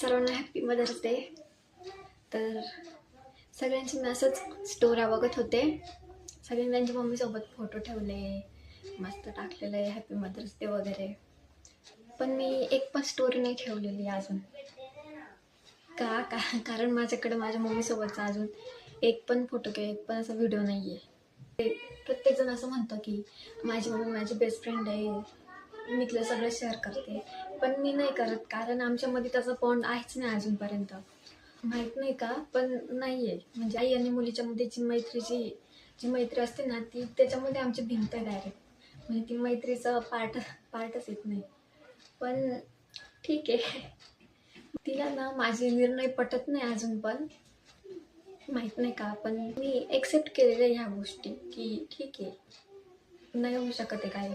सर्वांना happy Mother's day. तर सगळ्यांची मी असंच स्टोऱ्या बघत होते. सगळ्यांनी त्यांच्या मम्मीसोबत फोटो ठेवले, मस्त टाकलेलं आहे हॅपी मदर्स डे वगैरे. पण मी एक पण स्टोरी नाही ठेवलेली अजून. कारण माझ्याकडे माझ्या मम्मीसोबतचा अजून एक पण फोटो किंवा एक पण असा व्हिडिओ नाही आहे. प्रत्येकजण असं म्हणतं की माझी मम्मी माझी बेस्ट फ्रेंड आहे, मी तिला सगळं शेअर करते. पण मी नाही करत, कारण आमच्यामध्ये त्याचा बॉन्ड आहेच नाही अजूनपर्यंत. माहीत नाही का, पण नाही आहे. म्हणजे आई आणि मुलीच्या मध्ये जी मैत्री असते ना, ती त्याच्यामध्ये आमची भिंत आहे डायरेक्ट. म्हणजे ती मैत्रीचं पार्टच येत नाही. पण ठीक आहे, तिला ना माझे निर्णय पटत नाही अजून पण. माहीत नाही का, पण मी एक्सेप्ट केलेल्या ह्या गोष्टी की ठीक आहे, नाही होऊ शकत आहे काय.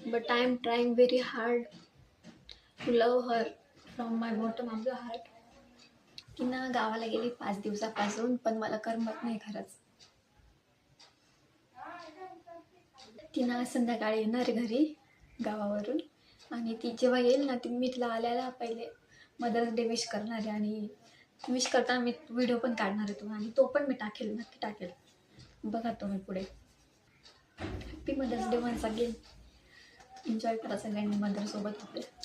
But I am trying very hard to love her from my bottom of the heart. की ना गावाला गेली 5 दिवसापासून, पण मला करमत नाही खरंच. ती ना संध्याकाळी येणार घरी गावावरून, आणि ती जेव्हा येईल ना, ती मी तिला आल्याला पहिले मदर्स डे विश करणार आहे. आणि विश करताना मी व्हिडिओ पण काढणार आहे तो, आणि तो पण मी टाकेल, नक्की टाकेल. बघा तुम्ही पुढे. Happy Mother's Day once again. Enjoy करा सगळ्यांनी मदरसोबत आपल्या.